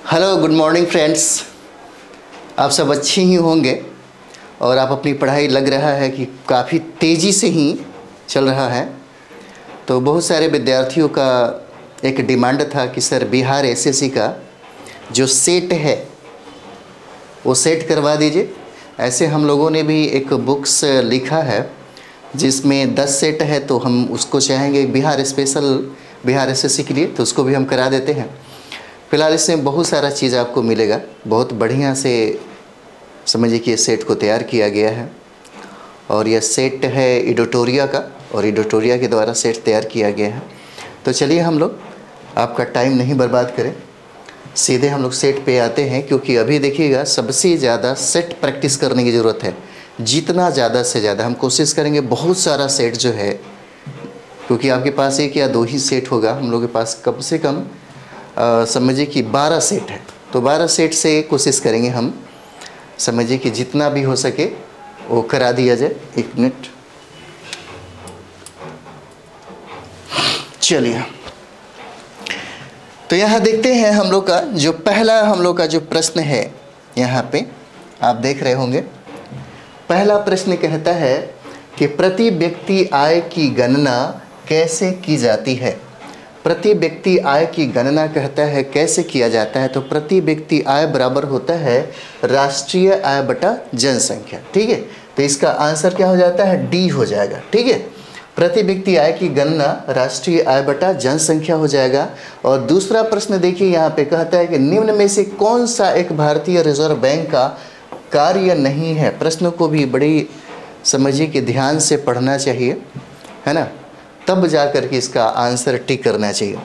Hello, good morning friends. आप सब अच्छे ही होंगे और आप अपनी पढ़ाई लग रहा है कि काफ़ी तेज़ी से ही चल रहा है। तो बहुत सारे विद्यार्थियों का एक डिमांड था कि सर बिहार एसएससी का जो सेट है वो सेट करवा दीजिए। ऐसे हम लोगों ने भी एक बुक्स लिखा है जिसमें 10 सेट है, तो हम उसको चाहेंगे बिहार एसएससी के लिए, तो उसको भी हम करा देते हैं। फिलहाल इसमें बहुत सारा चीज़ आपको मिलेगा। बहुत बढ़िया से समझिए कि ये सेट को तैयार किया गया है और यह सेट है एडिटोरिया का, और एडिटोरिया के द्वारा सेट तैयार किया गया है। तो चलिए हम लोग आपका टाइम नहीं बर्बाद करें, सीधे हम लोग सेट पे आते हैं। क्योंकि अभी देखिएगा सबसे ज़्यादा सेट प्रैक्टिस करने की ज़रूरत है। जितना ज़्यादा से ज़्यादा हम कोशिश करेंगे बहुत सारा सेट जो है, क्योंकि आपके पास एक या 2 ही सेट होगा, हम लोग के पास कम से कम समझिए कि 12 सेट है। तो 12 सेट से कोशिश करेंगे हम, समझिए कि जितना भी हो सके वो करा दिया जाए। 1 मिनट, चलिए। तो यहाँ देखते हैं हम लोग का जो पहला प्रश्न है, यहाँ पे आप देख रहे होंगे। पहला प्रश्न कहता है कि प्रति व्यक्ति आय की गणना कैसे की जाती है। प्रति व्यक्ति आय की गणना कहता है कैसे किया जाता है। तो प्रति व्यक्ति आय बराबर होता है राष्ट्रीय आय बटा जनसंख्या। ठीक है, तो इसका आंसर क्या हो जाता है, डी हो जाएगा। ठीक है, प्रति व्यक्ति आय की गणना राष्ट्रीय आय बटा जनसंख्या हो जाएगा। और दूसरा प्रश्न देखिए, यहाँ पे कहता है कि निम्न में से कौन सा एक भारतीय रिजर्व बैंक का कार्य नहीं है। प्रश्न को भी बड़ी समझिए कि ध्यान से पढ़ना चाहिए, है ना, तब जा कर के इसका आंसर टिक करना चाहिए।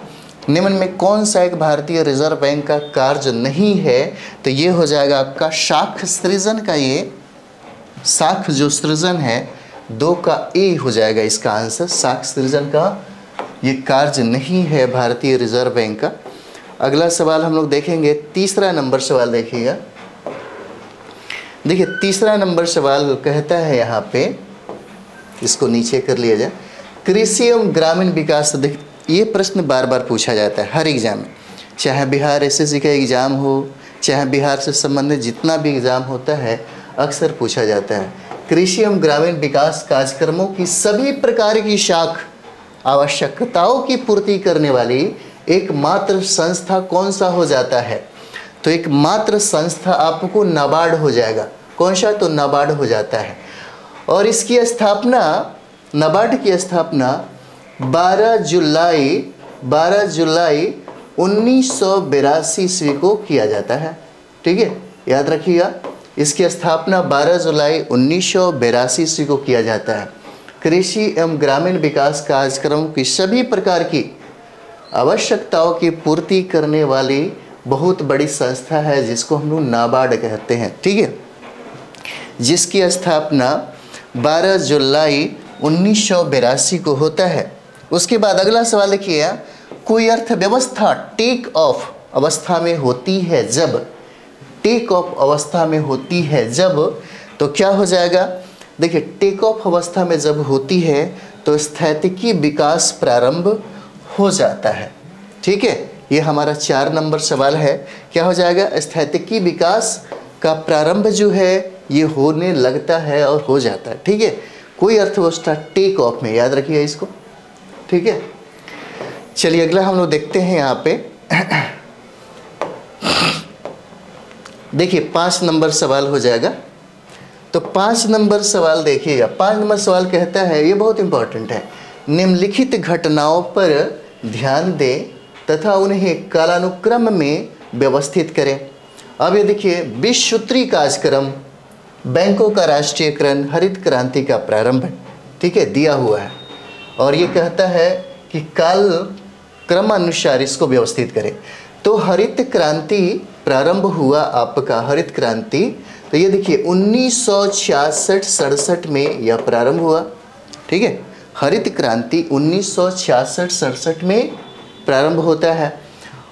निम्न में कौन सा एक भारतीय रिजर्व बैंक का कार्य नहीं है, तो ये हो जाएगा आपका शाख सृजन का। ये शाख जो सृजन है 2 का ए हो जाएगा इसका आंसर। शाख सृजन का ये कार्य नहीं है भारतीय रिजर्व बैंक का। अगला सवाल हम लोग देखेंगे, तीसरा नंबर सवाल देखिएगा। देखिए तीसरा नंबर सवाल कहता है यहाँ पे, इसको नीचे कर लिया जाए, कृषि एवं ग्रामीण विकास। ये प्रश्न बार बार पूछा जाता है हर एग्जाम में, चाहे बिहार एसएससी का एग्ज़ाम हो, चाहे बिहार से संबंधित जितना भी एग्ज़ाम होता है, अक्सर पूछा जाता है कृषि एवं ग्रामीण विकास कार्यक्रमों की सभी प्रकार की शाख आवश्यकताओं की पूर्ति करने वाली एकमात्र संस्था कौन सा हो जाता है। तो एकमात्र संस्था आपको नाबार्ड हो जाएगा। कौन सा, तो नाबार्ड हो जाता है। और इसकी स्थापना, नाबार्ड की स्थापना 12 जुलाई 1982 ईस्वी को किया जाता है। ठीक है, याद रखिएगा, इसकी स्थापना 12 जुलाई 1982 ईस्वी को किया जाता है। कृषि एवं ग्रामीण विकास कार्यक्रमों की सभी प्रकार की आवश्यकताओं की पूर्ति करने वाली बहुत बड़ी संस्था है जिसको हम लोग नाबार्ड कहते हैं। ठीक है, जिसकी स्थापना 12 जुलाई 1982 को होता है। उसके बाद अगला सवाल देखिए, कोई अर्थव्यवस्था टेक ऑफ अवस्था में होती है जब, टेक ऑफ अवस्था में होती है जब, तो क्या हो जाएगा। देखिए टेक ऑफ अवस्था में जब होती है तो स्थैतिकी विकास प्रारंभ हो जाता है। ठीक है, ये हमारा 4 नंबर सवाल है। क्या हो जाएगा, स्थैतिकी विकास का प्रारंभ जो है ये होने लगता है और हो जाता है। ठीक है, कोई अर्थव्यवस्था टेक ऑफ में, याद रखिए इसको। ठीक है, चलिए अगला हम लोग देखते हैं यहाँ पे। देखिए 5 नंबर सवाल हो जाएगा। तो 5 नंबर सवाल देखिएगा। 5 नंबर सवाल कहता है, ये बहुत इंपॉर्टेंट है, निम्नलिखित घटनाओं पर ध्यान दें तथा उन्हें कालानुक्रम में व्यवस्थित करें। अब ये देखिए, 20 सूत्री कार्यक्रम, बैंकों का राष्ट्रीयकरण, हरित क्रांति का प्रारंभ, ठीक है, दिया हुआ है। और ये कहता है कि काल क्रमानुसार इसको व्यवस्थित करें। तो हरित क्रांति प्रारंभ हुआ आपका, हरित क्रांति, तो ये देखिए 1966-67 में यह प्रारंभ हुआ। ठीक है, हरित क्रांति 1966-67 में प्रारंभ होता है।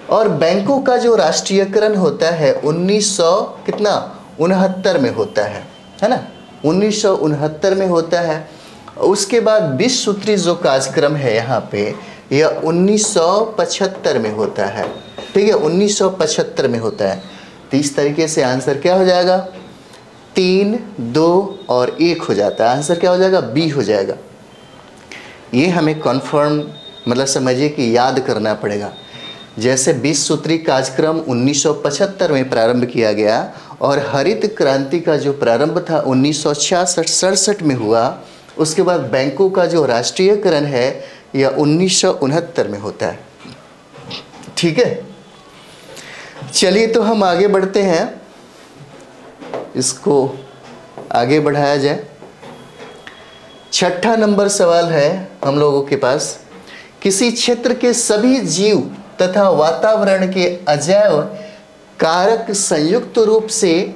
और बैंकों का जो राष्ट्रीयकरण होता है 1969 में होता है ना, 1969 में होता है। उसके बाद 20 सूत्री जो कार्यक्रम है यहाँ पे, यह 1975 में होता है। ठीक है, 1975 में होता है। तो इस तरीके से आंसर क्या हो जाएगा, 3, 2 और 1 हो जाता है। आंसर क्या हो जाएगा, बी हो जाएगा। ये हमें कन्फर्म मतलब समझिए कि याद करना पड़ेगा। जैसे 20 सूत्री कार्यक्रम 1975 में प्रारंभ किया गया और हरित क्रांति का जो प्रारंभ था 1966-67 में हुआ। उसके बाद बैंकों का जो राष्ट्रीयकरण है यह 1969 में होता है। ठीक है, चलिए तो हम आगे बढ़ते हैं, इसको आगे बढ़ाया जाए। छठा नंबर सवाल है हम लोगों के पास, किसी क्षेत्र के सभी जीव तथा वातावरण के अजैव कारक संयुक्त रूप से ...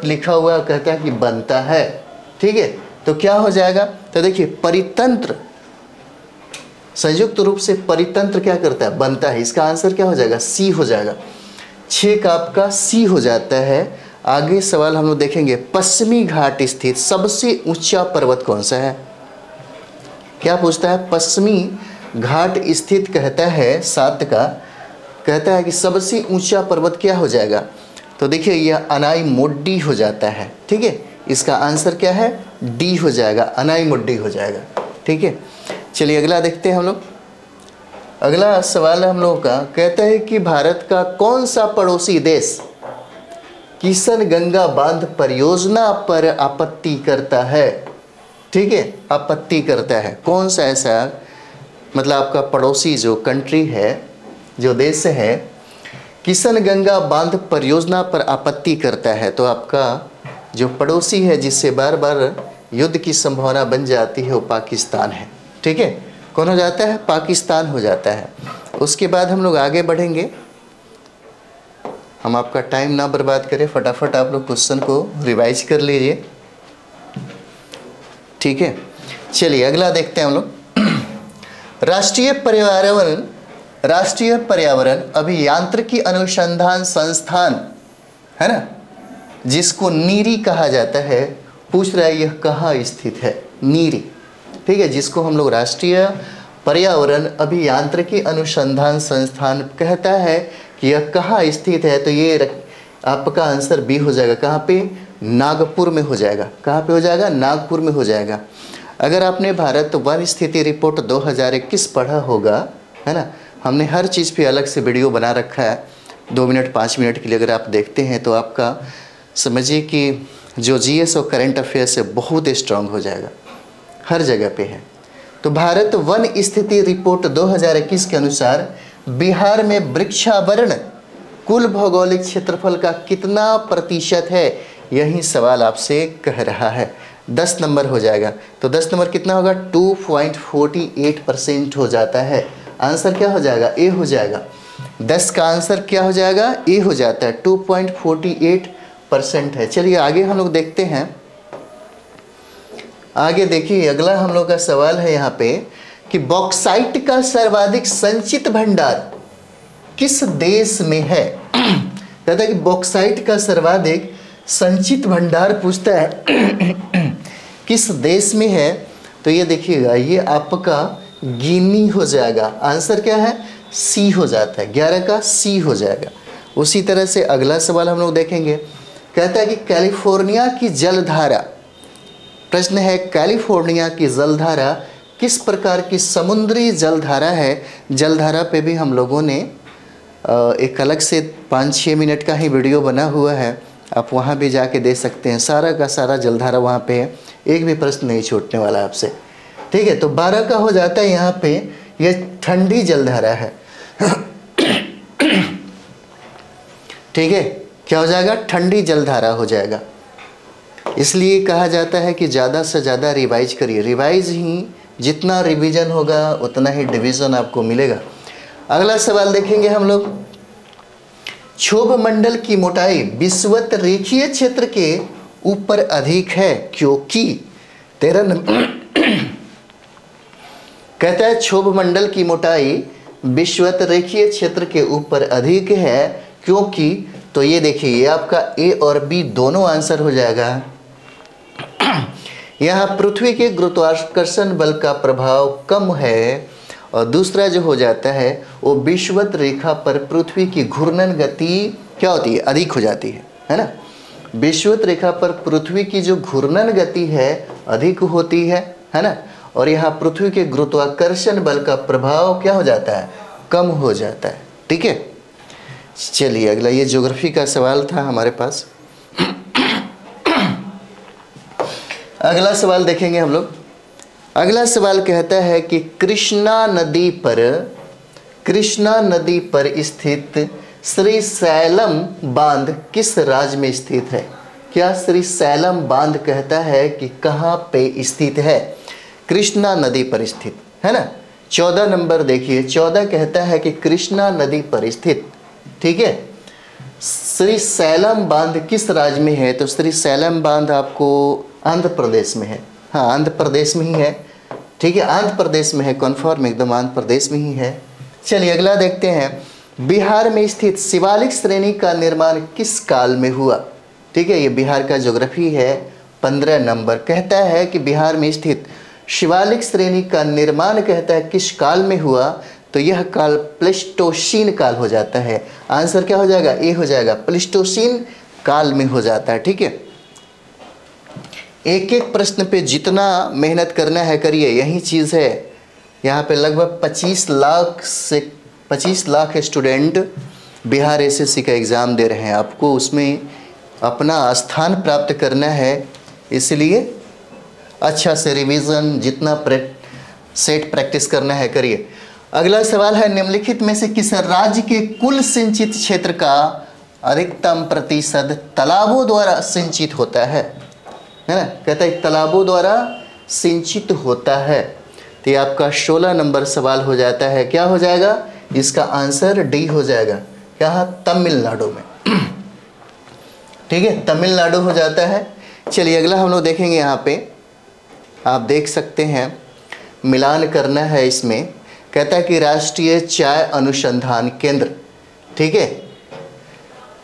लिखा हुआ कहता है कि बनता है। ठीक है, तो क्या हो जाएगा, तो देखिए परितंत्र, संयुक्त रूप से परितंत्र क्या करता है, बनता है। इसका आंसर क्या हो जाएगा, सी हो जाएगा। 6 का आपका सी हो जाता है। आगे सवाल हम लोग देखेंगे, पश्चिमी घाट स्थित सबसे ऊंचा पर्वत कौन सा है। क्या पूछता है, पश्चिमी घाट स्थित कहता है 7 का, कहता है कि सबसे ऊंचा पर्वत क्या हो जाएगा, तो देखिए यह अनाईमुड्डी हो जाता है। ठीक है, इसका आंसर क्या है, डी हो जाएगा, अनाईमुड्डी हो जाएगा। ठीक है, चलिए अगला देखते हैं हम लोग। अगला सवाल हम लोगों का, कहता है कि भारत का कौन सा पड़ोसी देश किशन गंगा बांध परियोजना पर आपत्ति करता है। ठीक है, आपत्ति करता है, कौन सा ऐसा मतलब आपका पड़ोसी जो कंट्री है, जो देश है, किशन गंगा बांध परियोजना पर आपत्ति करता है। तो आपका जो पड़ोसी है जिससे बार बार युद्ध की संभावना बन जाती है वो पाकिस्तान है। ठीक है, कौन हो जाता है, पाकिस्तान हो जाता है। उसके बाद हम लोग आगे बढ़ेंगे, हम आपका टाइम ना बर्बाद करें, फटाफट आप लोग क्वेश्चन को रिवाइज कर लीजिए। ठीक है, चलिए अगला देखते हैं हम लोग। राष्ट्रीय पर्यावरण अभियांत्रिकी अनुसंधान संस्थान है ना, जिसको नीरी कहा जाता है, पूछ रहा है यह कहाँ स्थित है, नीरी। ठीक है, जिसको हम लोग राष्ट्रीय पर्यावरण अभियांत्रिकी अनुसंधान संस्थान कहता है कि यह कहाँ स्थित है, तो ये आपका आंसर बी हो जाएगा। कहाँ पे, नागपुर में हो जाएगा। कहाँ पे हो जाएगा, नागपुर में हो जाएगा। अगर आपने भारत वन स्थिति रिपोर्ट 2021 पढ़ा होगा, है ना, हमने हर चीज़ पे अलग से वीडियो बना रखा है 2 मिनट 5 मिनट के लिए। अगर आप देखते हैं तो आपका समझिए कि जो जीएस और करंट अफेयर्स है बहुत स्ट्रांग हो जाएगा, हर जगह पे है। तो भारत वन स्थिति रिपोर्ट 2021 के अनुसार बिहार में वृक्षावरण कुल भौगोलिक क्षेत्रफल का कितना प्रतिशत है, यही सवाल आपसे कह रहा है। 10 नंबर हो जाएगा। तो 10 नंबर कितना होगा, 2.48% हो जाता है। आंसर क्या हो जाएगा, ए हो जाएगा। 10 का आंसर क्या हो जाएगा, ए हो जाता है, 2.48% है। चलिए आगे हम लोग देखते हैं। आगे देखिए अगला हम लोग का सवाल है यहाँ पे कि बॉक्साइट का सर्वाधिक संचित भंडार किस देश में है। कहता है कि बॉक्साइट का सर्वाधिक संचित भंडार पूछता है किस देश में है, तो ये देखिएगा ये आपका गिनी हो जाएगा। आंसर क्या है, सी हो जाता है। 11 का सी हो जाएगा। उसी तरह से अगला सवाल हम लोग देखेंगे। कहता है कि कैलिफोर्निया की जलधारा, प्रश्न है कैलिफोर्निया की जलधारा किस प्रकार की समुद्री जलधारा है। जलधारा पे भी हम लोगों ने एक अलग से 5-6 मिनट का ही वीडियो बना हुआ है, आप वहाँ भी जाके दे सकते हैं। सारा का सारा जलधारा वहाँ पे है, एक भी प्रश्न नहीं छूटने वाला आपसे। ठीक है, तो 12 का हो जाता है यहाँ पे, यह ठंडी जलधारा है। ठीक है, क्या हो जाएगा, ठंडी जलधारा हो जाएगा। इसलिए कहा जाता है कि ज़्यादा से ज़्यादा रिवाइज करिए। रिवाइज ही जितना रिवीजन होगा उतना ही डिवीज़न आपको मिलेगा। अगला सवाल देखेंगे हम लोग। क्षोभ मंडल की मोटाई विषुवत रेखीय क्षेत्र के ऊपर अधिक है क्योंकि 13 नंबर कहता है क्षोभ मंडल की मोटाई विषुवत रेखीय क्षेत्र के ऊपर अधिक है क्योंकि, तो ये देखिए ये आपका ए और बी दोनों आंसर हो जाएगा। यहाँ पृथ्वी के गुरुत्वाकर्षण बल का प्रभाव कम है और दूसरा जो हो जाता है वो विषुवत रेखा पर पृथ्वी की घूर्णन गति क्या होती है, अधिक हो जाती है ना। विषुवत रेखा पर पृथ्वी की जो घूर्णन गति है अधिक होती है ना। और यहाँ पृथ्वी के गुरुत्वाकर्षण बल का प्रभाव क्या हो जाता है, कम हो जाता है। ठीक है, चलिए अगला, ये ज्योग्राफी का सवाल था हमारे पास। अगला सवाल देखेंगे हम लोग। अगला सवाल कहता है कि कृष्णा नदी पर स्थित श्रीशैलम बांध किस राज्य में स्थित है। क्या श्रीशैलम बांध कहता है कि कहाँ पे स्थित है, कृष्णा नदी पर स्थित है ना। 14 नंबर देखिए, 14 कहता है कि कृष्णा नदी पर स्थित, ठीक है। श्रीशैलम बांध किस राज्य में है, तो श्रीशैलम बांध आपको आंध्र प्रदेश में है। हाँ, आंध्र प्रदेश में ही है, ठीक है, आंध्र प्रदेश में है, कन्फर्म एकदम आंध्र प्रदेश में ही है। चलिए अगला देखते हैं। बिहार में स्थित शिवालिक श्रेणी का निर्माण किस काल में हुआ। ठीक है, ये बिहार का ज्योग्राफी है। 15 नंबर कहता है कि बिहार में स्थित शिवालिक श्रेणी का निर्माण कहता है किस काल में हुआ, तो यह काल प्लेस्टोसीन काल हो जाता है। आंसर क्या हो जाएगा, ए हो जाएगा, प्लेस्टोसीन काल में हो जाता है। ठीक है, एक एक प्रश्न पे जितना मेहनत करना है करिए, यही चीज़ है। यहाँ पे लगभग 25 लाख स्टूडेंट बिहार एसएससी का एग्ज़ाम दे रहे हैं। आपको उसमें अपना स्थान प्राप्त करना है, इसलिए अच्छा से रिवीजन जितना सेट प्रैक्टिस करना है करिए। अगला सवाल है, निम्नलिखित में से किस राज्य के कुल सिंचित क्षेत्र का अधिकतम प्रतिशत तालाबों द्वारा सिंचित होता है ना। कहता है तालाबों द्वारा सिंचित होता है। तो ये आपका 16 नंबर सवाल हो जाता है। क्या हो जाएगा, इसका आंसर डी हो जाएगा। क्या, तमिलनाडु में। ठीक है, तमिलनाडु हो जाता है। चलिए अगला हम लोग देखेंगे। यहाँ पे आप देख सकते हैं, मिलान करना है इसमें। कहता है कि राष्ट्रीय चाय अनुसंधान केंद्र, ठीक है,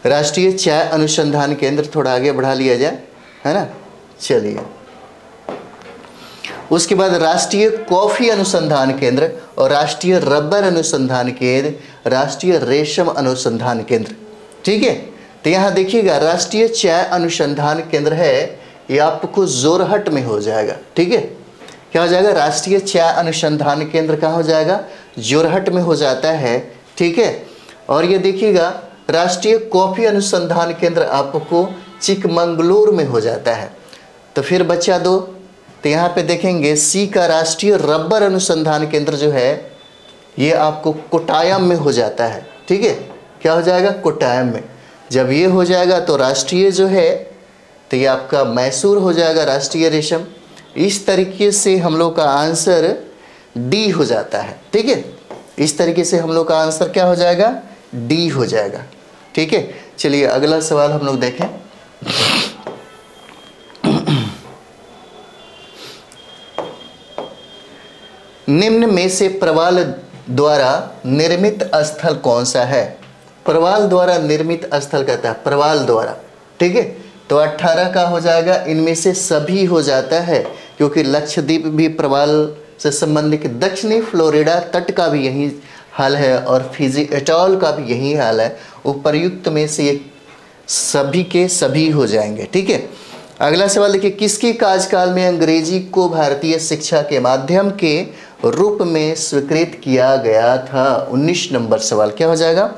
राष्ट्रीय चाय अनुसंधान केंद्र थोड़ा आगे बढ़ा लिया जाए, है ना। चलिए उसके बाद राष्ट्रीय कॉफ़ी अनुसंधान केंद्र और राष्ट्रीय रबर अनुसंधान केंद्र, राष्ट्रीय रेशम अनुसंधान केंद्र। ठीक है, तो यहाँ देखिएगा राष्ट्रीय चाय अनुसंधान केंद्र है, ये आपको जोरहट में हो जाएगा। ठीक है, क्या हो जाएगा, राष्ट्रीय चाय अनुसंधान केंद्र कहाँ हो जाएगा, जोरहट में हो जाता है। ठीक है, और ये देखिएगा राष्ट्रीय कॉफ़ी अनुसंधान केंद्र आपको चिकमंगलुरु में हो जाता है। तो फिर बचा दो, तो यहाँ पे देखेंगे सी का राष्ट्रीय रबर अनुसंधान केंद्र जो है ये आपको कोट्टायम में हो जाता है। ठीक है, क्या हो जाएगा, कोट्टायम में। जब ये हो जाएगा तो राष्ट्रीय जो है तो ये आपका मैसूर हो जाएगा, राष्ट्रीय रेशम। इस तरीके से हम लोग का आंसर डी हो जाता है। ठीक है, इस तरीके से हम लोग का आंसर क्या हो जाएगा, डी हो जाएगा। ठीक है, चलिए अगला सवाल हम लोग देखें। निम्न में से प्रवाल द्वारा निर्मित स्थल कौन सा है। प्रवाल द्वारा निर्मित स्थल कहता है, प्रवाल द्वारा। ठीक है, तो 18 का हो जाएगा। इनमें से सभी हो जाता है, क्योंकि लक्षद्वीप भी प्रवाल से संबंधित, दक्षिणी फ्लोरिडा तट का भी यही हाल है और फिजी एटॉल का भी यही हाल है। उपर्युक्त में से ये सभी के सभी हो जाएंगे। ठीक है, अगला सवाल देखिए, किसके कार्यकाल में अंग्रेजी को भारतीय शिक्षा के माध्यम के रूप में स्वीकृत किया गया था। 19 नंबर सवाल क्या हो जाएगा,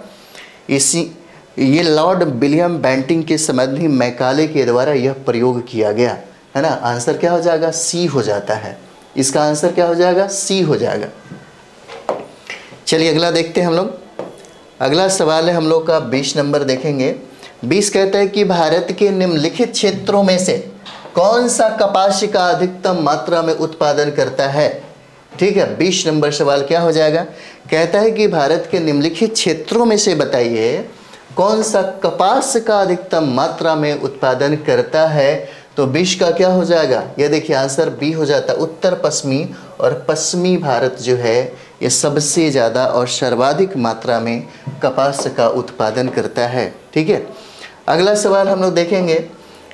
ये लॉर्ड विलियम बेंटिंग के संबंधी मैकाले के द्वारा यह प्रयोग किया गया है ना। आंसर क्या हो जाएगा, सी हो जाता है। इसका आंसर क्या हो जाएगा, सी हो जाएगा। चलिए अगला देखते हैं हम लोग। अगला सवाल है हम लोग का 20 नंबर देखेंगे। 20 कहता है कि भारत के निम्नलिखित क्षेत्रों में से कौन सा कपास का अधिकतम मात्रा में उत्पादन करता है। ठीक है, 20 नंबर सवाल क्या हो जाएगा, कहता है कि भारत के निम्नलिखित क्षेत्रों में से बताइए कौन सा कपास का अधिकतम मात्रा में उत्पादन करता है। तो 20 का क्या हो जाएगा, ये देखिए आंसर बी हो जाता है। उत्तर पश्चिमी और पश्चिमी भारत जो है ये सबसे ज़्यादा और सर्वाधिक मात्रा में कपास का उत्पादन करता है। ठीक है, अगला सवाल हम लोग देखेंगे।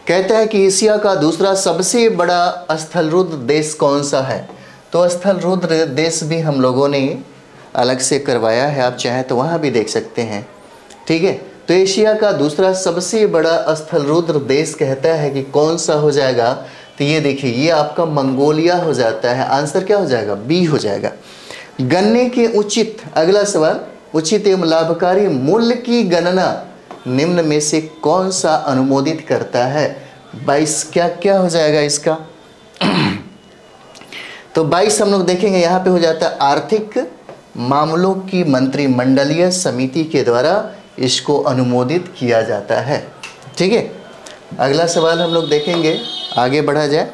कहता है कि एशिया का दूसरा सबसे बड़ा स्थलरुद्ध देश कौन सा है। तो स्थल रुद्र देश भी हम लोगों ने अलग से करवाया है, आप चाहें तो वहाँ भी देख सकते हैं। ठीक है, तो एशिया का दूसरा सबसे बड़ा स्थल रुद्र देश कहता है कि कौन सा हो जाएगा, तो ये देखिए ये आपका मंगोलिया हो जाता है। आंसर क्या हो जाएगा, बी हो जाएगा। गन्ने के उचित, अगला सवाल, उचित एवं लाभकारी मूल्य की गणना निम्न में से कौन सा अनुमोदित करता है। 22 क्या क्या हो जाएगा इसका तो 22 हम लोग देखेंगे यहाँ पे हो जाता है आर्थिक मामलों की मंत्रिमंडलीय समिति के द्वारा इसको अनुमोदित किया जाता है। ठीक है, अगला सवाल हम लोग देखेंगे, आगे बढ़ा जाए।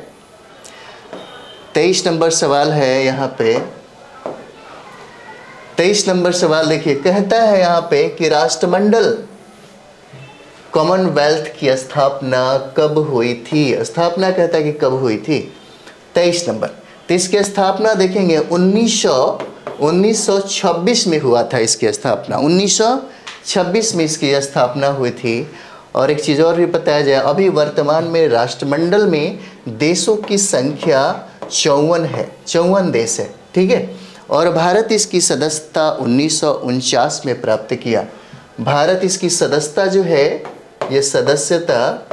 23 नंबर सवाल है यहाँ पे। 23 नंबर सवाल देखिए, कहता है यहाँ पे कि राष्ट्रमंडल कॉमनवेल्थ की स्थापना कब हुई थी। स्थापना कहता है कि कब हुई थी। 23 नंबर, तो इसकी स्थापना देखेंगे 1926 में हुआ था इसकी स्थापना। 1926 में इसकी स्थापना हुई थी। और एक चीज़ और भी बताया जाए, अभी वर्तमान में राष्ट्रमंडल में देशों की संख्या 54 है, 54 देश है। ठीक है, और भारत इसकी सदस्यता 1949 में प्राप्त किया। भारत इसकी सदस्यता जो है, ये सदस्यता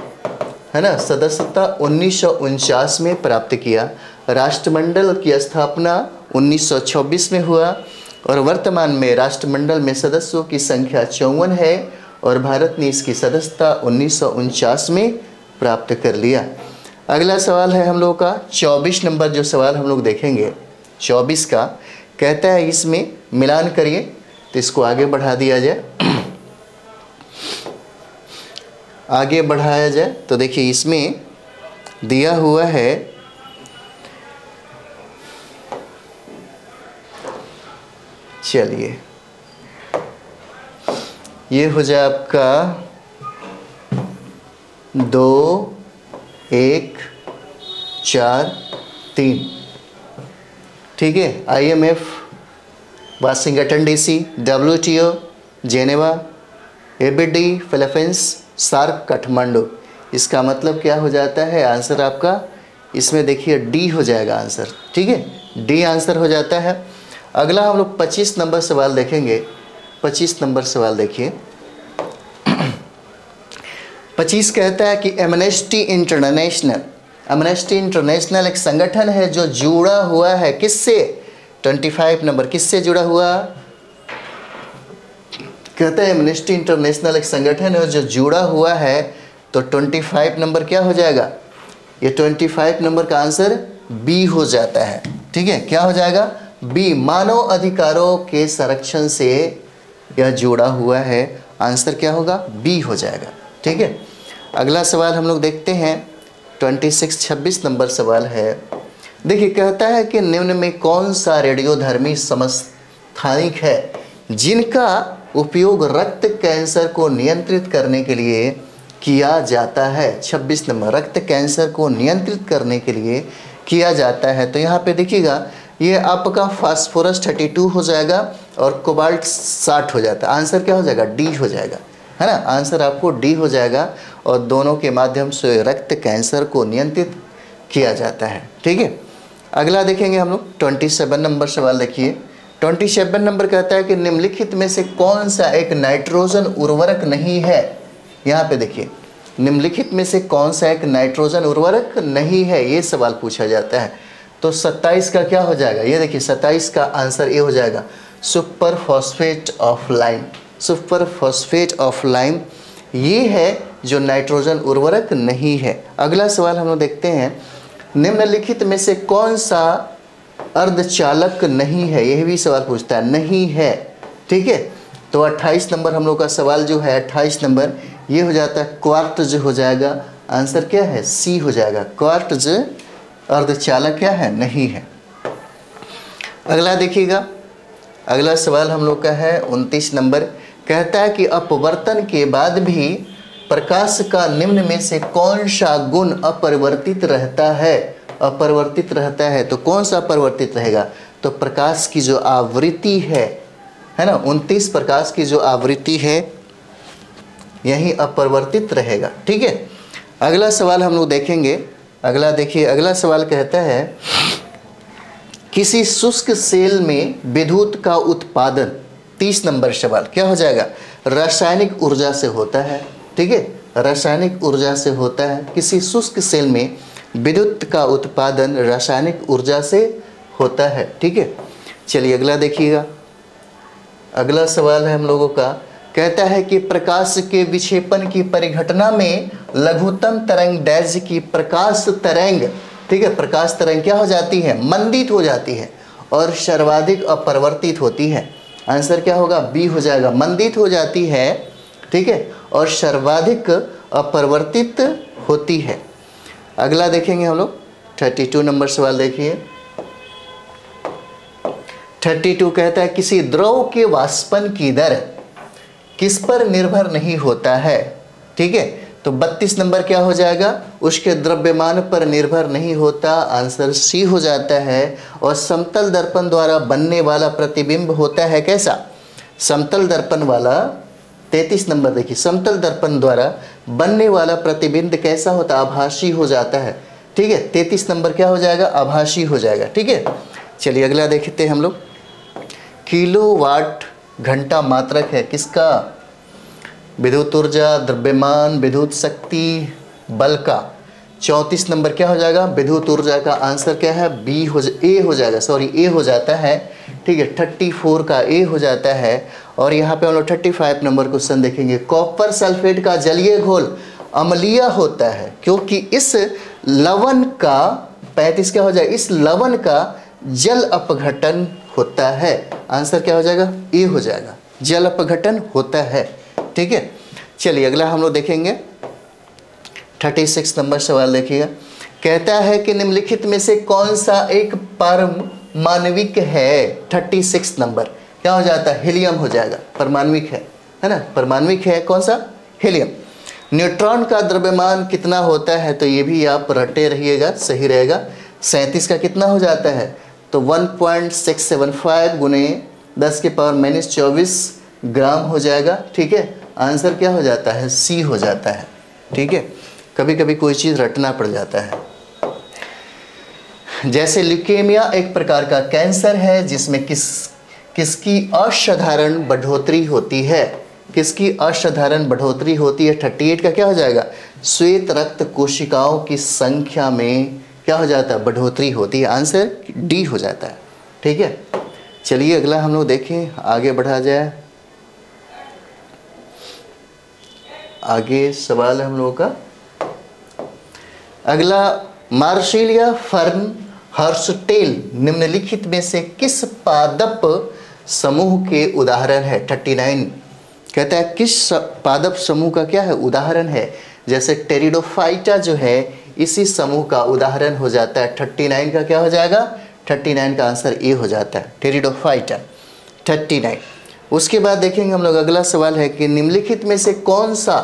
है ना, सदस्यता 1949 में प्राप्त किया। राष्ट्रमंडल की स्थापना 1926 में हुआ और वर्तमान में राष्ट्रमंडल में सदस्यों की संख्या 54 है और भारत ने इसकी सदस्यता 1949 में प्राप्त कर लिया। अगला सवाल है हम लोग का 24 नंबर, जो सवाल हम लोग देखेंगे 24 का, कहता है इसमें मिलान करिए, तो इसको आगे बढ़ा दिया जाए, आगे बढ़ाया जाए। तो देखिए इसमें दिया हुआ है, चलिए ये हो जाए आपका 2, 1, 4, 3। ठीक है, IMF, Washington DC, WTO, Geneva, ABD, Philippines, SAARC, Kathmandu. इसका मतलब क्या हो जाता है, आंसर आपका इसमें देखिए डी हो जाएगा आंसर। ठीक है, डी आंसर हो जाता है। अगला हम लोग 25 नंबर सवाल देखेंगे। 25 नंबर सवाल देखिए। 25 कहता है कि एमनेस्टी इंटरनेशनल, एमनेस्टी इंटरनेशनल एक संगठन है जो जुड़ा हुआ है किससे। 25 नंबर, किससे जुड़ा हुआ, कहता है एमनेस्टी इंटरनेशनल एक संगठन है जो जुड़ा हुआ है। तो 25 नंबर क्या हो जाएगा, ये 25 नंबर का आंसर बी हो जाता है। ठीक है, क्या हो जाएगा, बी, मानव अधिकारों के संरक्षण से यह जुड़ा हुआ है। आंसर क्या होगा, बी हो जाएगा। ठीक है, अगला सवाल हम लोग देखते हैं 26 नंबर सवाल है। देखिए कहता है कि निम्न में कौन सा रेडियोधर्मी समस्थानिक है जिनका उपयोग रक्त कैंसर को नियंत्रित करने के लिए किया जाता है। 26 नंबर, रक्त कैंसर को नियंत्रित करने के लिए किया जाता है। तो यहाँ पे देखिएगा ये आपका फास्फोरस 32 हो जाएगा और कोबाल्ट 60 हो जाता है। आंसर क्या हो जाएगा, डी हो जाएगा, है ना। आंसर आपको डी हो जाएगा और दोनों के माध्यम से रक्त कैंसर को नियंत्रित किया जाता है। ठीक है, अगला देखेंगे हम लोग 27 नंबर सवाल देखिए। 27 नंबर कहता है कि निम्नलिखित में से कौन सा एक नाइट्रोजन उर्वरक नहीं है। यहाँ पे देखिए, निम्नलिखित में से कौन सा एक नाइट्रोजन उर्वरक नहीं है, ये सवाल पूछा जाता है। तो 27 का क्या हो जाएगा, ये देखिए 27 का आंसर ये हो जाएगा super phosphate of lime. Super phosphate of lime ये है जो नाइट्रोजन उर्वरक नहीं है। अगला सवाल हम लोग देखते हैं, निम्नलिखित में से कौन सा अर्धचालक नहीं है, यह भी सवाल पूछता है, नहीं है। ठीक है, तो 28 नंबर हम लोग का सवाल जो है 28 नंबर ये हो जाता है क्वार्ट्ज हो जाएगा। आंसर क्या है, सी हो जाएगा, क्वार्ट्ज अर्धचालक क्या है, नहीं है। अगला देखिएगा, अगला सवाल हम लोग का है 29 नंबर, कहता है कि अपवर्तन के बाद भी प्रकाश का निम्न में से कौन सा गुण अपरिवर्तित रहता है। अपरिवर्तित रहता है तो कौन सा अपरिवर्तित रहेगा, तो प्रकाश की जो आवृत्ति है ना, 29 प्रकाश की जो आवृत्ति है यही अपरिवर्तित रहेगा। ठीक है, अगला सवाल हम लोग देखेंगे। अगला देखिए, अगला सवाल कहता है किसी शुष्क सेल में विद्युत का उत्पादन, 30 नंबर सवाल क्या हो जाएगा, रासायनिक ऊर्जा से होता है। ठीक है, रासायनिक ऊर्जा से होता है। किसी शुष्क सेल में विद्युत का उत्पादन रासायनिक ऊर्जा से होता है। ठीक है, चलिए अगला देखिएगा। अगला सवाल है हम लोगों का, कहता है कि प्रकाश के विक्षेपण की परिघटना में लघुत्तम तरंग दैर्घ्य की प्रकाश तरंग, ठीक है, प्रकाश तरंग क्या हो जाती है, मंदित हो जाती है और सर्वाधिक अपरिवर्तित होती है। आंसर क्या होगा, बी हो जाएगा, मंदित हो जाती है। ठीक है, और सर्वाधिक अपरिवर्तित होती है। अगला देखेंगे हम लोग 32 नंबर सवाल देखिए। 32 कहता है किसी द्रव के वाष्पन की दर किस पर निर्भर नहीं होता है। ठीक है, तो 32 नंबर क्या हो जाएगा, उसके द्रव्यमान पर निर्भर नहीं होता। आंसर सी हो जाता है। और समतल दर्पण द्वारा बनने वाला प्रतिबिंब होता है कैसा, समतल दर्पण वाला, 33 नंबर देखिए, समतल दर्पण द्वारा बनने वाला प्रतिबिंब कैसा होता है, आभासी हो जाता है। ठीक है, 33 नंबर क्या हो जाएगा, आभासी हो जाएगा। ठीक है, चलिए अगला देखते हैं हम लोग। किलोवाट घंटा मात्रक है किसका, विद्युत ऊर्जा, द्रव्यमान, विद्युत शक्ति, बल का। 34 नंबर क्या हो जाएगा, विद्युत ऊर्जा का। आंसर क्या है, बी हो ए हो जाएगा, सॉरी ए हो जाता है। ठीक है, 34 का ए हो जाता है। और यहाँ पे हम लोग 35 नंबर क्वेश्चन देखेंगे। कॉपर सल्फेट का जलीय घोल अम्लीय होता है क्योंकि इस लवण का, 35 क्या हो जाएगा, इस लवण का जल अपघटन होता है। आंसर क्या हो जाएगा, ए हो जाएगा, जल अपघटन होता है। ठीक है, चलिए अगला हम लोग देखेंगे 36 नंबर सवाल देखिएगा। कहता है कि निम्नलिखित में से कौन सा एक परमाण्विक है। 36 नंबर क्या हो जाता है, हीलियम हो जाएगा, परमाण्विक है ना, परमाण्विक है कौन सा, हीलियम। न्यूट्रॉन का द्रव्यमान कितना होता है, तो ये भी आप रटे रहिएगा, सही रहेगा। 37 का कितना हो जाता है, तो 1.675 गुने 10⁻⁻24 ग्राम हो जाएगा। ठीक है, आंसर क्या हो जाता है, सी हो जाता है। ठीक है, कभी कभी कोई चीज़ रटना पड़ जाता है। जैसे ल्यूकेमिया एक प्रकार का कैंसर है जिसमें किसकी असाधारण बढ़ोतरी होती है, किसकी असाधारण बढ़ोतरी होती है। 38 का क्या हो जाएगा, श्वेत रक्त कोशिकाओं की संख्या में क्या हो जाता है, बढ़ोतरी होती है। आंसर डी हो जाता है। ठीक है, चलिए अगला हम लोग देखें, आगे बढ़ा जाए। आगे सवाल है हम लोगों का अगला, मार्सिलिया फर्न हर्सटेल निम्नलिखित में से किस पादप समूह के उदाहरण है। 39 कहता है किस पादप समूह का क्या है, उदाहरण है। जैसे टेरिडोफाइटा जो है इसी समूह का उदाहरण हो जाता है। 39 का क्या हो जाएगा, 39 का आंसर ए हो जाता है, टेरिडोफाइटा 39। उसके बाद देखेंगे हम लोग अगला सवाल है कि निम्नलिखित में से कौन सा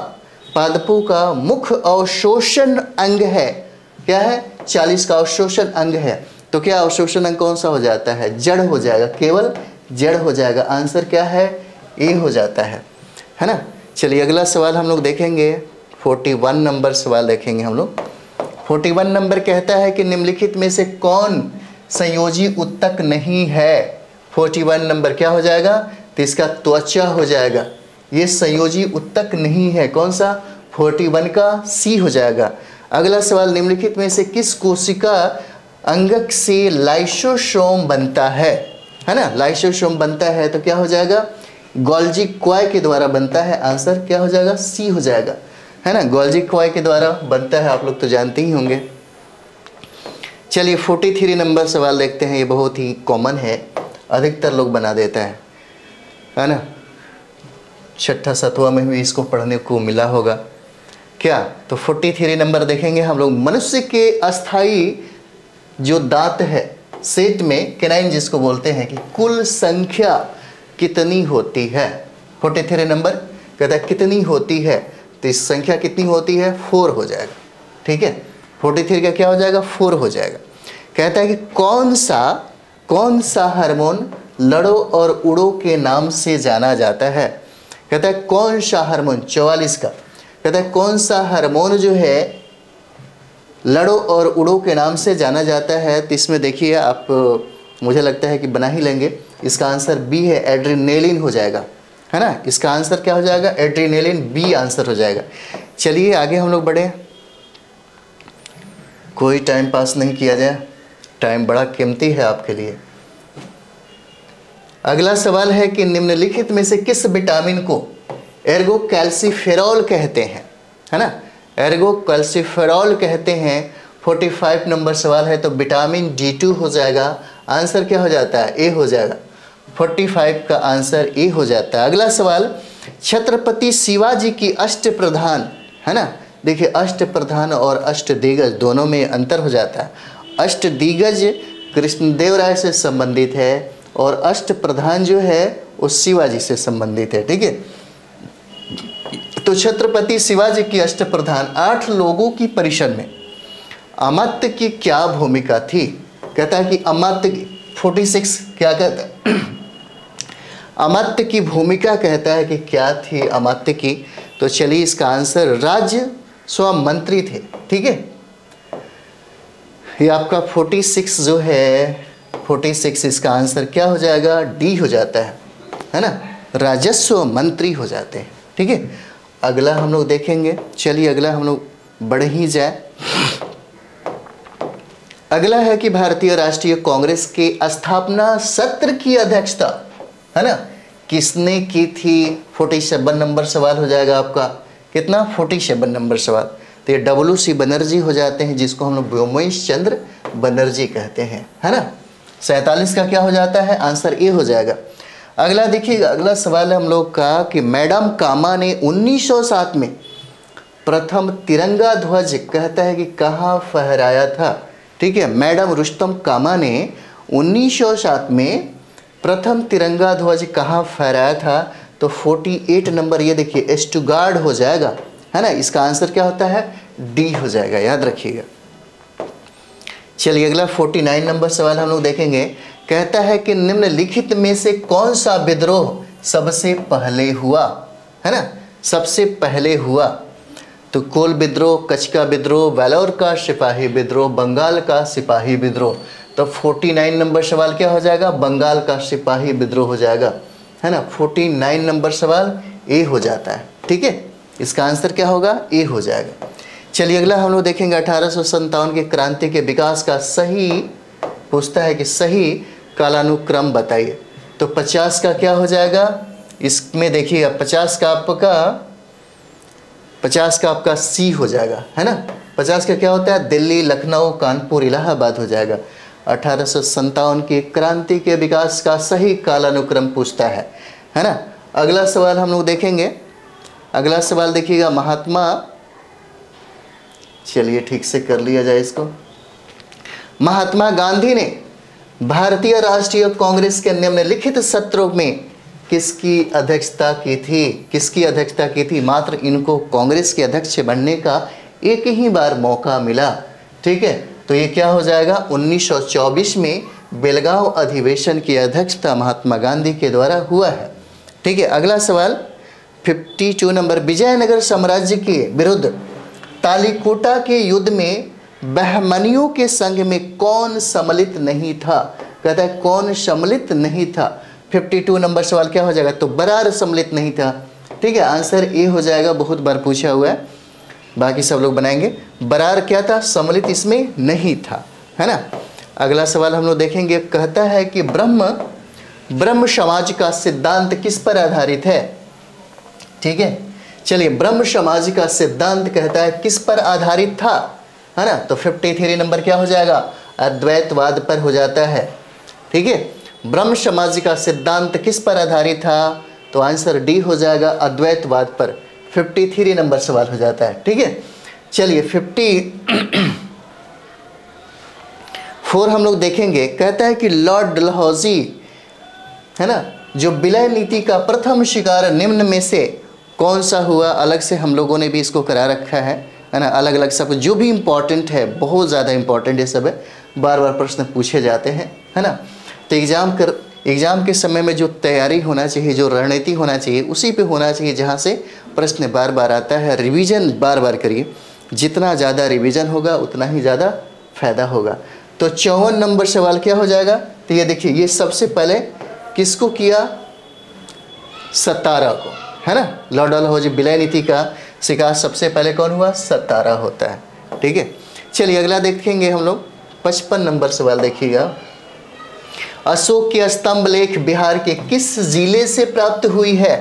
पादपों का मुख्य अवशोषण अंग है। क्या है, 40 का अवशोषण अंग है। तो क्या अवशोषण अंग कौन सा हो जाता है, जड़ हो जाएगा, केवल जड़ हो जाएगा। आंसर क्या है, ए हो जाता है ना। चलिए अगला सवाल हम लोग देखेंगे, 41 नंबर सवाल देखेंगे हम लोग। 41 नंबर कहता है कि निम्नलिखित में से कौन संयोजी उत्तक नहीं है। 41 नंबर क्या हो जाएगा, तो इसका त्वचा हो जाएगा, ये संयोजी उत्तक नहीं है। कौन सा, 41 का सी हो जाएगा। अगला सवाल, निम्नलिखित में से किस कोशिका अंगक से लाइसोसोम बनता है ना, लाइसोसोम बनता है तो क्या हो जाएगा, गोल्जी क्वाय के द्वारा बनता है। आंसर क्या हो जाएगा, सी हो जाएगा, है ना, गोल्जी क्वाय के द्वारा बनता है, आप लोग तो जानते ही होंगे। चलिए 43 नंबर सवाल देखते हैं, ये बहुत ही कॉमन है, अधिकतर लोग बना देता है ना, 6ठा 7वां में भी इसको पढ़ने को मिला होगा क्या। तो 43 नंबर देखेंगे हम लोग। मनुष्य के अस्थाई जो दांत है, सेट में कैनाइन जिसको बोलते हैं, कि कुल संख्या कितनी होती है। 43 नंबर कहता है कितनी होती है, तो इस संख्या कितनी होती है, 4 हो जाएगा। ठीक है, 43 का क्या हो जाएगा, 4 हो जाएगा। कहता है कि कौन सा हार्मोन लड़ो और उड़ो के नाम से जाना जाता है। कहता है कौन सा हार्मोन, 44 का कहता है कौन सा हार्मोन जो है लड़ो और उड़ो के नाम से जाना जाता है। तो इसमें देखिए आप मुझे लगता है कि बना ही लेंगे। इसका आंसर बी है, एड्रेनालिन हो जाएगा, है ना। इसका आंसर क्या हो जाएगा, एड्रेनालिन, बी आंसर हो जाएगा। चलिए आगे हम लोग बढ़े, कोई टाइम पास नहीं किया जाए, टाइम बड़ा कीमती है आपके लिए। अगला सवाल है कि निम्नलिखित में से किस विटामिन को एर्गो कैल्सीफेरॉल कहते हैं, है ना, एर्गो कैल्सीफेरॉल कहते हैं। 45 नंबर सवाल है, तो विटामिन D2 हो जाएगा। आंसर क्या हो जाता है, ए हो जाएगा। 45 का आंसर ए हो जाता है। अगला सवाल, छत्रपति शिवाजी की अष्टप्रधान, है ना, देखिए अष्टप्रधान और अष्टदिग्गज दोनों में अंतर हो जाता है। अष्टदिग्गज कृष्णदेवराय से संबंधित है और अष्टप्रधान जो है वो शिवाजी से संबंधित है, ठीक है। तो छत्रपति शिवाजी की अष्टप्रधान 8 लोगों की परिषद में अमात्य की क्या भूमिका थी। कहता है कि अमात्य की 46 क्या कहता है अमात्य की भूमिका, कहता है कि क्या थी अमात्य की। तो चलिए इसका आंसर राजस्व मंत्री थे, ठीक है। ये आपका 46 जो है 46, इसका आंसर क्या हो जाएगा, डी हो जाता है ना, राजस्व मंत्री हो जाते हैं, ठीक है। अगला हम लोग देखेंगे, चलिए अगला हम लोग बढ़ ही जाए। अगला है कि भारतीय राष्ट्रीय कांग्रेस के स्थापना सत्र की अध्यक्षता, है ना, किसने की थी। 47 नंबर सवाल हो जाएगा आपका, कितना, 47 नंबर सवाल। तो ये WC बनर्जी हो जाते हैं, जिसको हम लोग व्योमेश चंद्र बनर्जी कहते हैं, है ना। 47 का क्या हो जाता है, आंसर ए हो जाएगा। अगला देखिएगा, अगला सवाल है हम लोग का कि मैडम कामा ने 1907 में प्रथम तिरंगा ध्वज, कहता है कि कहाँ फहराया था, ठीक है। मैडम रुस्तम कामा ने 1907 में प्रथम तिरंगा ध्वज कहाँ फहराया था। तो 48 नंबर, ये देखिए स्टुगार्ड हो जाएगा, है ना। इसका आंसर क्या होता है, डी हो जाएगा, याद रखिएगा। चलिए अगला 49 नंबर सवाल हम लोग देखेंगे। कहता है कि निम्नलिखित में से कौन सा विद्रोह सबसे पहले हुआ, है ना, सबसे पहले हुआ। तो कोल विद्रोह, कच्छ का विद्रोह, वेलोर का सिपाही विद्रोह, बंगाल का सिपाही विद्रोह। तो 49 नंबर सवाल क्या हो जाएगा, बंगाल का सिपाही विद्रोह हो जाएगा, है ना। 49 नंबर सवाल ए हो जाता है, ठीक है। इसका आंसर क्या होगा, ए हो जाएगा। चलिए अगला हम लोग देखेंगे 1857 के क्रांति के विकास का सही, पूछता है कि सही कालानुक्रम बताइए। तो 50 का क्या हो जाएगा, इसमें देखिएगा 50 का आपका सी हो जाएगा, है ना। 50 का क्या होता है, दिल्ली, लखनऊ, कानपुर, इलाहाबाद हो जाएगा। 1857 की क्रांति के विकास का सही कालानुक्रम पूछता है ना। अगला सवाल हम लोग देखेंगे, अगला सवाल देखिएगा महात्मा, चलिए ठीक से कर लिया जाए इसको। महात्मा गांधी ने भारतीय राष्ट्रीय कांग्रेस के निम्नलिखित सत्रों में किसकी अध्यक्षता की थी, किसकी अध्यक्षता की थी। मात्र इनको कांग्रेस के अध्यक्ष बनने का एक ही बार मौका मिला, ठीक है। तो ये क्या हो जाएगा, 1924 में बेलगांव अधिवेशन की अध्यक्षता महात्मा गांधी के द्वारा हुआ है, ठीक है। अगला सवाल 52 नंबर, विजयनगर साम्राज्य के विरुद्ध तालिकोटा के युद्ध में बहमनियों के संघ में कौन सम्मिलित नहीं था। कहता है कौन सम्मिलित नहीं था। 52 नंबर सवाल क्या हो जाएगा, तो बरार सम्मिलित नहीं था, ठीक है। आंसर ए हो जाएगा, बहुत बार पूछा हुआ है, बाकी सब लोग बनाएंगे। बरार क्या था, सम्मिलित इसमें नहीं था, है ना। अगला सवाल हम लोग देखेंगे, कहता है कि ब्रह्म समाज का सिद्धांत किस पर आधारित है, ठीक है। चलिए ब्रह्म समाज का सिद्धांत कहता है किस पर आधारित था, है ना। तो 53 नंबर क्या हो जाएगा, अद्वैतवाद पर हो जाता है, ठीक है। ब्रह्म समाज का सिद्धांत किस पर आधारित था, तो आंसर डी हो जाएगा, अद्वैतवाद पर। 53 नंबर सवाल हो जाता है, ठीक है। चलिए 54 हम लोग देखेंगे, कहता है कि लॉर्ड डलहौजी, है ना, जो विलय नीति का प्रथम शिकार निम्न में से कौन सा हुआ। अलग से हम लोगों ने भी इसको करा रखा है ना, अलग अलग सब जो भी इम्पोर्टेंट है, बहुत ज़्यादा इम्पोर्टेंट ये सब है, बार बार प्रश्न पूछे जाते हैं, है ना। तो एग्ज़ाम के समय में जो तैयारी होना चाहिए, जो रणनीति होना चाहिए, उसी पे होना चाहिए जहाँ से प्रश्न बार बार आता है। रिवीजन बार बार करिए, जितना ज़्यादा रिवीजन होगा उतना ही ज़्यादा फायदा होगा। तो 54 नंबर सवाल क्या हो जाएगा? तो ये देखिए, ये सबसे पहले किसको किया? सतारा को, है ना। लॉर्ड डलहौजी विलय नीति का शिकार सबसे पहले कौन हुआ? सतारा होता है, ठीक है। चलिए अगला देखेंगे हम लोग। 55 नंबर सवाल देखिएगा। अशोक की स्तंभ लेख बिहार के किस जिले से प्राप्त हुई है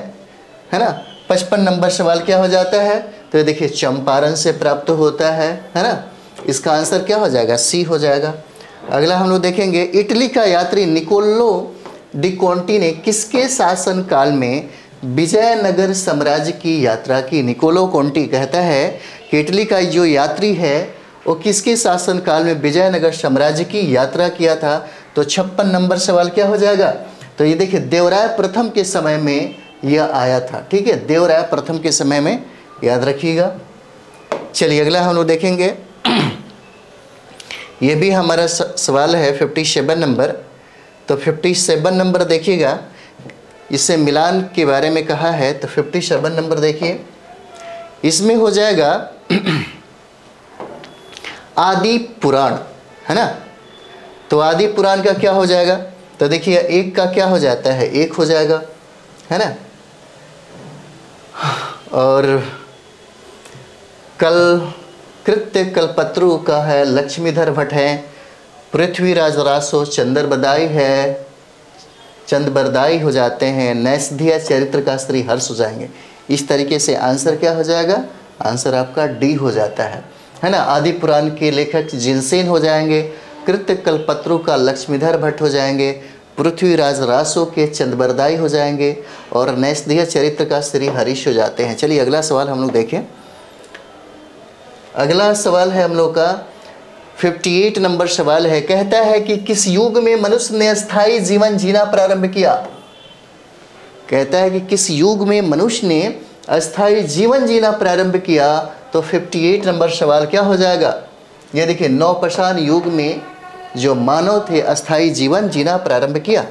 ना। 55 नंबर सवाल क्या हो जाता है? तो देखिए, चंपारण से प्राप्त होता है ना। इसका आंसर क्या हो जाएगा? सी हो जाएगा। अगला हम लोग देखेंगे, इटली का यात्री निकोलो डी कोंटी ने किसके शासन काल में विजयनगर साम्राज्य की यात्रा की? निकोलो कोंटी कहता है कि इटली का जो यात्री है वो किसके शासन काल में विजयनगर साम्राज्य की यात्रा किया था? तो 56 नंबर सवाल क्या हो जाएगा? तो ये देखिए, देवराय प्रथम के समय में यह आया था, ठीक है। देवराय प्रथम के समय में, याद रखिएगा। चलिए अगला हम लोग देखेंगे, ये भी हमारा सवाल है 57 नंबर। तो 57 नंबर देखिएगा, इससे मिलान के बारे में कहा है। तो 57 नंबर देखिए, इसमें हो जाएगा आदि पुराण, है ना। तो आदि पुराण का क्या हो जाएगा? तो देखिए, एक का क्या हो जाता है? एक हो जाएगा, है ना। और कृत्य कल्पत्रु का है लक्ष्मीधर भट्ट है। पृथ्वीराज रासो चंद्रबरदाई है, चंद्रबरदाई हो जाते हैं। नैषधीय चरित्र का श्री हर्ष हो जाएंगे। इस तरीके से आंसर क्या हो जाएगा? आंसर आपका डी हो जाता है ना। आदि पुराण के लेखक जिनसेन हो जाएंगे, कृत्य कल्पत्रु का लक्ष्मीधर भट्ट हो जाएंगे, पृथ्वीराज रासो के चंद्रबरदाई हो जाएंगे, और नैषधीय चरित्र का श्री हरीश हो जाते हैं। चलिए अगला सवाल हम लोग देखें। अगला सवाल है हम लोग का 58 नंबर सवाल है। कहता है कि किस युग में मनुष्य ने अस्थायी जीवन जीना प्रारंभ किया? कहता है कि किस युग में मनुष्य ने अस्थायी जीवन जीना प्रारंभ किया? तो 58 नंबर सवाल क्या हो जाएगा? ये देखिए, नवपाषाण युग में जो मानव थे अस्थायी जीवन जीना प्रारंभ किया।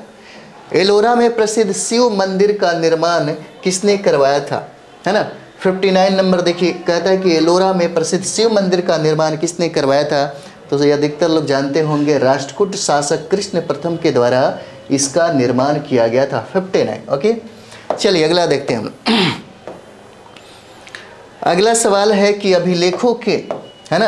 एलोरा में प्रसिद्ध शिव मंदिर का निर्माण किसने करवाया था, है ना। 59 नंबर देखिए, कहता है कि एलोरा में प्रसिद्ध शिव मंदिर का निर्माण किसने करवाया था? तो ये अधिकतर लोग जानते होंगे, राष्ट्रकूट शासक कृष्ण प्रथम के द्वारा इसका निर्माण किया गया था। 59, ओके। चलिए अगला देखते हैं हम। अगला सवाल है कि अभिलेखों के, है ना,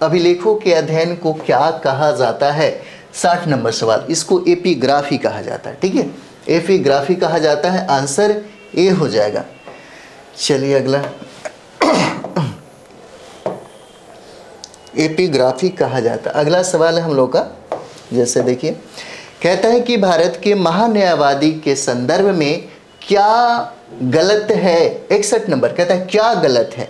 अभिलेखों के अध्ययन को क्या कहा जाता है? 60 नंबर सवाल, इसको एपिग्राफी कहा जाता है, ठीक है। एपिग्राफी कहा जाता है, आंसर ए हो जाएगा। चलिए अगला, एपिग्राफी कहा जाता है। अगला सवाल है हम लोग का, जैसे देखिए, कहता है कि भारत के महान्यायवादी के संदर्भ में क्या गलत है? 61 नंबर कहता है क्या गलत है?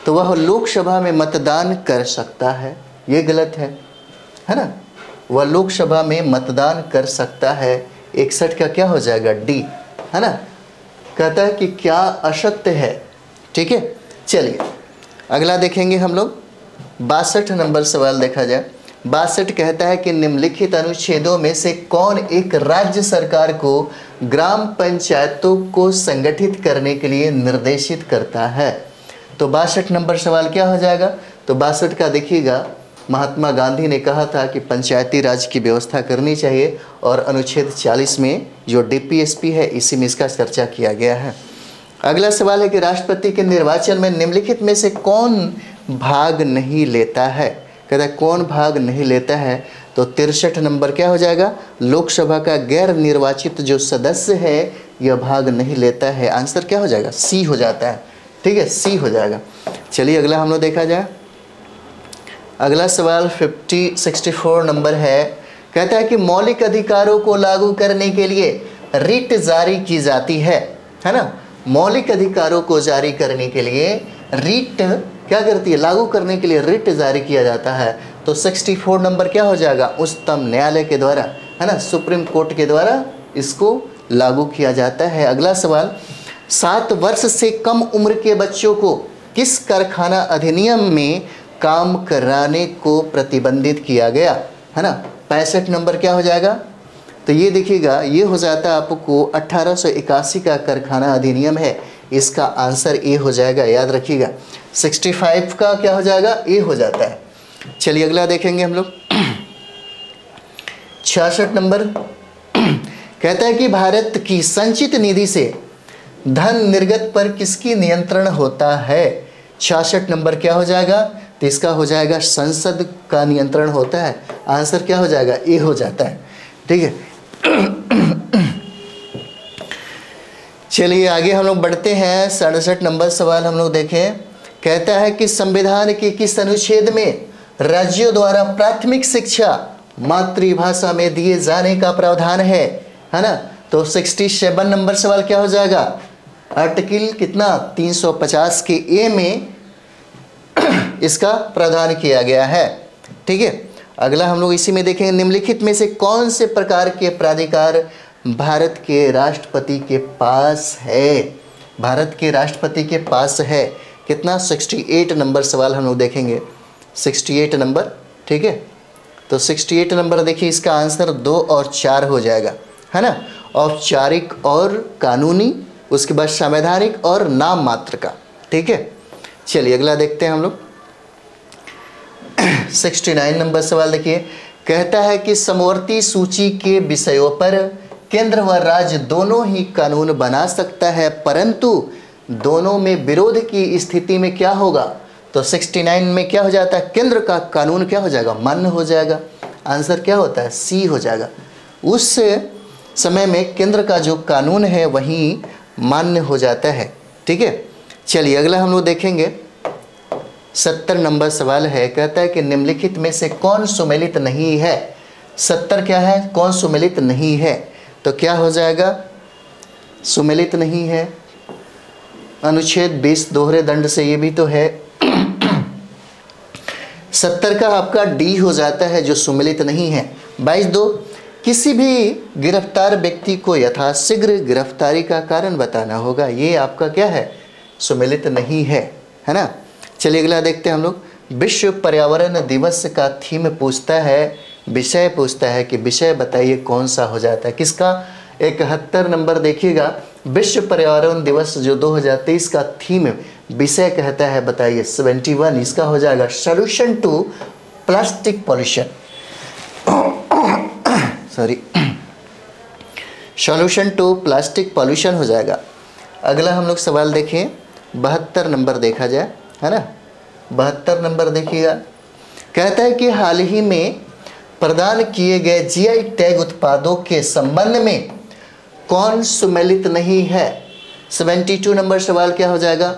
तो वह लोकसभा में मतदान कर सकता है, ये गलत है ना। वह लोकसभा में मतदान कर सकता है। 61 का क्या हो जाएगा? डी, है ना। कहता है कि क्या असत्य है, ठीक है। चलिए अगला देखेंगे हम लोग। 62 नंबर सवाल देखा जाए। 62 कहता है कि निम्नलिखित अनुच्छेदों में से कौन एक राज्य सरकार को ग्राम पंचायतों को संगठित करने के लिए निर्देशित करता है? तो 62 नंबर सवाल क्या हो जाएगा? तो 62 का देखिएगा, महात्मा गांधी ने कहा था कि पंचायती राज की व्यवस्था करनी चाहिए, और अनुच्छेद 40 में जो डीपीएसपी है इसी में इसका चर्चा किया गया है। अगला सवाल है कि राष्ट्रपति के निर्वाचन में निम्नलिखित में से कौन भाग नहीं लेता है? कहता है कौन भाग नहीं लेता है? तो 63 नंबर क्या हो जाएगा? लोकसभा का गैर निर्वाचित जो सदस्य है यह भाग नहीं लेता है। आंसर क्या हो जाएगा? सी हो जाता है, ठीक है, सी हो जाएगा। चलिए अगला हम लोग देखा जाए। अगला सवाल 64 नंबर है। कहता है कि मौलिक अधिकारों को लागू करने के लिए रिट जारी की जाती है ना। मौलिक अधिकारों को जारी करने के लिए रिट क्या करती है? लागू करने के लिए रिट जारी किया जाता है। तो 64 नंबर क्या हो जाएगा? उच्चतम न्यायालय के द्वारा, है ना, सुप्रीम कोर्ट के द्वारा इसको लागू किया जाता है। अगला सवाल, 7 वर्ष से कम उम्र के बच्चों को किस कारखाना अधिनियम में काम कराने को प्रतिबंधित किया गया, है ना। 65 नंबर क्या हो जाएगा? तो ये देखिएगा, ये हो जाता है आपको 1881 का कारखाना अधिनियम है, इसका आंसर ए हो जाएगा, याद रखिएगा। 65 का क्या हो जाएगा? ए हो जाता है। चलिए अगला देखेंगे हम लोग। 66 नंबर कहता है कि भारत की संचित निधि से धन निर्गत पर किसकी नियंत्रण होता है। 66 नंबर क्या हो जाएगा, तो इसका हो जाएगा संसद का नियंत्रण होता है। आंसर क्या हो जाएगा, ए हो जाता है। ठीक है, चलिए आगे हम लोग बढ़ते हैं। 67 नंबर सवाल हम लोग देखें। कहता है कि संविधान के किस अनुच्छेद में राज्यों द्वारा प्राथमिक शिक्षा मातृभाषा में दिए जाने का प्रावधान है ना। तो 67 नंबर सवाल क्या हो जाएगा, आर्टिकल कितना 350 के ए में इसका प्रावधान किया गया है। ठीक है, अगला हम लोग इसी में देखेंगे। निम्नलिखित में से कौन से प्रकार के प्राधिकार भारत के राष्ट्रपति के पास है। भारत के राष्ट्रपति के पास है कितना, 68 नंबर सवाल हम लोग देखेंगे। 68 नंबर, ठीक है। तो 68 नंबर देखिए, इसका आंसर 2 और 4 हो जाएगा, है ना। औपचारिक और कानूनी, उसके बाद संवैधानिक और नाम मात्र का। ठीक है, चलिए अगला देखते हैं हम लोग। 69 नंबर सवाल देखिए। कहता है कि समवर्ती सूची के विषयों पर केंद्र व राज्य दोनों ही कानून बना सकता है, परंतु दोनों में विरोध की स्थिति में क्या होगा। तो 69 में क्या हो जाता है, केंद्र का कानून क्या हो जाएगा, मान्य हो जाएगा। आंसर क्या होता है, सी हो जाएगा। उस समय में केंद्र का जो कानून है वही मान्य हो जाता है। ठीक है, चलिए अगला हम लोग देखेंगे। 70 नंबर सवाल है। कहता है कि निम्नलिखित में से कौन सुमेलित नहीं है। 70 क्या है, कौन सुमेलित नहीं है। तो क्या हो जाएगा, सुमेलित नहीं है अनुच्छेद 20 दोहरे दंड से, ये भी तो है। 70 का आपका डी हो जाता है, जो सुमेलित नहीं है। 22(2) किसी भी गिरफ्तार व्यक्ति को यथाशीघ्र गिरफ्तारी का कारण बताना होगा। ये आपका क्या है, सुमेलित नहीं है, है ना। चलिए अगला देखते हैं हम लोग। विश्व पर्यावरण दिवस का थीम पूछता है, विषय पूछता है कि विषय बताइए कौन सा हो जाता है। किसका, 71 नंबर देखिएगा। विश्व पर्यावरण दिवस जो 2023 का थीम विषय कहता है, बताइए। 71 इसका हो जाएगा solution to plastic pollution. Sorry, solution to plastic pollution हो जाएगा। अगला हम लोग सवाल देखें। 72 नंबर देखा जाए, है ना। 72 नंबर देखिएगा। कहता है कि हाल ही में प्रदान किए गए जीआई टैग उत्पादों के संबंध में कौन सुमेलित नहीं है। 72 नंबर सवाल क्या हो जाएगा,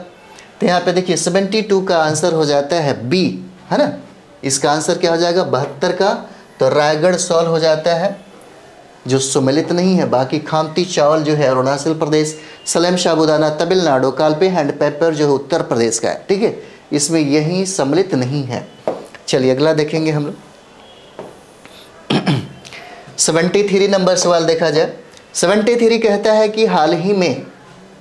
तो यहाँ पे देखिए 72 का आंसर हो जाता है बी, है ना। इसका आंसर क्या हो जाएगा 72 का, तो रायगढ़ सॉल हो जाता है जो सुमेलित नहीं है। बाकी खामती चावल जो है अरुणाचल प्रदेश, सलेम साबूदाना तमिलनाडु, कालपे हैंड पेपर जो है उत्तर प्रदेश का है। ठीक है, इसमें यही सम्मिलित नहीं है। चलिए अगला देखेंगे हम लोग। 73 नंबर सवाल देखा जाए। 73 कहता है कि हाल ही में,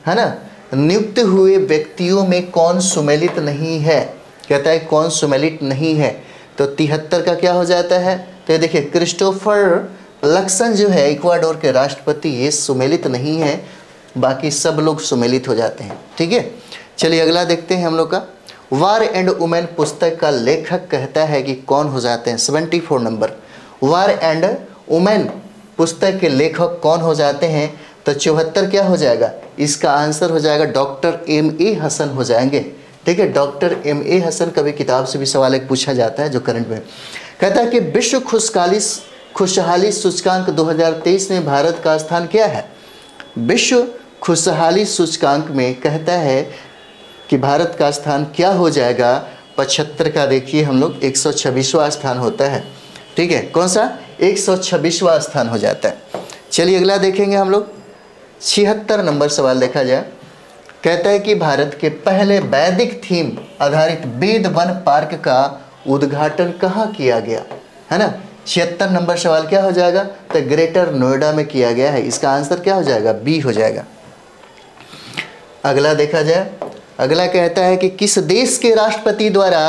है ना, नियुक्त हुए व्यक्तियों में कौन सुमेलित नहीं है। कहता है कौन सुमेलित नहीं है। तो 73 का क्या हो जाता है, तो ये देखिए क्रिस्टोफर लक्सन जो है इक्वाडोर के राष्ट्रपति, ये सुमेलित नहीं है, बाकी सब लोग सुमेलित हो जाते हैं। ठीक है, चलिए अगला देखते हैं हम लोग का। वार एंड वुमेन पुस्तक का लेखक कहता है कि कौन हो जाते हैं। 74 नंबर, वार एंड वुमेन पुस्तक के लेखक कौन हो जाते हैं। तो 74 क्या हो जाएगा, इसका आंसर हो जाएगा डॉक्टर M.A. हसन हो जाएंगे। ठीक है, डॉक्टर M.A. हसन कभी किताब से भी सवाल एक पूछा जाता है जो करंट में। कहता है कि विश्व खुशहाली सूचकांक 2023 में भारत का स्थान क्या है। विश्व खुशहाली सूचकांक में कहता है कि भारत का स्थान क्या हो जाएगा। 75 का देखिए हम लोग 126वां स्थान होता है। ठीक है, कौन सा, 126वां स्थान हो जाता है। चलिए अगला देखेंगे हम लोग। 76 नंबर सवाल देखा जाए। कहता है कि भारत के पहले वैदिक थीम आधारित वेद वन पार्क का उद्घाटन कहाँ किया गया, है ना। 76 नंबर सवाल क्या हो जाएगा, तो ग्रेटर नोएडा में किया गया है। इसका आंसर क्या हो जाएगा, बी हो जाएगा। अगला देखा जाए। अगला कहता है कि किस देश के राष्ट्रपति द्वारा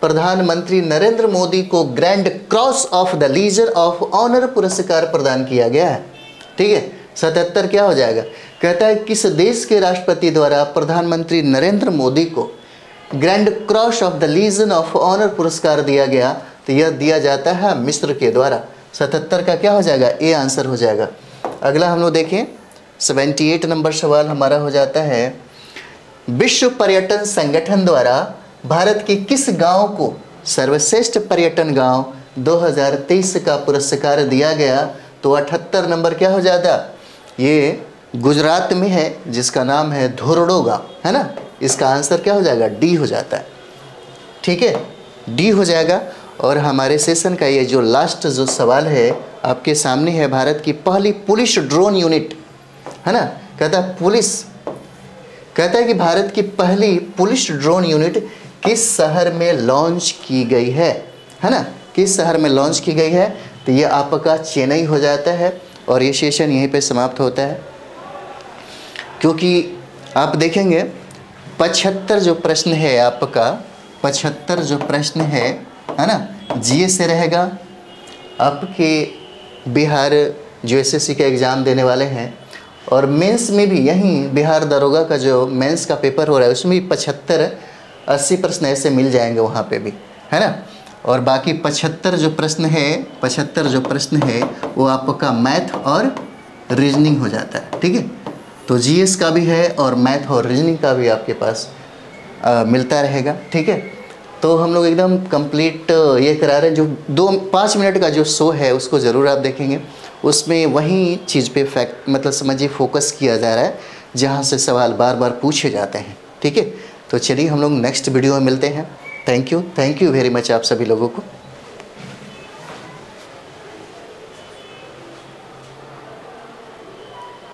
प्रधानमंत्री नरेंद्र मोदी को grand cross of the legion of honour पुरस्कार प्रदान किया गया है। ठीक है, 77 क्या हो जाएगा। कहता है किस देश के राष्ट्रपति द्वारा प्रधानमंत्री नरेंद्र मोदी को grand cross of the legion of honour पुरस्कार दिया गया, तो यह दिया जाता है मिस्र के द्वारा। 77 का क्या हो जाएगा, ए आंसर हो जाएगा। अगला हम लोग देखें 78 नंबर सवाल हमारा हो जाता है, विश्व पर्यटन संगठन द्वारा भारत के किस गांव को सर्वश्रेष्ठ पर्यटन गांव 2023 का पुरस्कार दिया गया। तो 78 नंबर क्या हो जाता, ये गुजरात में है जिसका नाम है धोरडो गांव, है ना। इसका आंसर क्या हो जाएगा, डी हो जाता है। ठीक है, डी हो जाएगा। और हमारे सेशन का ये जो लास्ट जो सवाल है आपके सामने है, भारत की पहली पुलिस ड्रोन यूनिट, है ना। कहता है पुलिस, कहता है कि भारत की पहली पुलिस ड्रोन यूनिट किस शहर में लॉन्च की गई है ना, किस शहर में लॉन्च की गई है। तो ये आपका चेन्नई हो जाता है और ये सेशन यहीं पे समाप्त होता है। क्योंकि आप देखेंगे 75 जो प्रश्न है आपका, 75 जो प्रश्न है ना, जीएस से रहेगा। आपके बिहार जो एसएससी का एग्ज़ाम देने वाले हैं और मेंस में भी यहीं बिहार दरोगा का जो मेंस का पेपर हो रहा है उसमें भी 75-80 प्रश्न ऐसे मिल जाएंगे वहाँ पे भी, है ना। और बाकी 75 जो प्रश्न है, 75 जो प्रश्न है वो आपका मैथ और रीजनिंग हो जाता है। ठीक है, तो जीएस का भी है और मैथ और रीजनिंग का भी आपके पास मिलता रहेगा। ठीक है, तो हम लोग एकदम कंप्लीट ये करा रहे हैं। जो 2-5 मिनट का जो शो है उसको ज़रूर आप देखेंगे, उसमें वही चीज़ पे फैक्ट मतलब समझिए फोकस किया जा रहा है जहाँ से सवाल बार बार पूछे जाते हैं। ठीक है, तो चलिए हम लोग नेक्स्ट वीडियो में मिलते हैं। थैंक यू वेरी मच आप सभी लोगों को।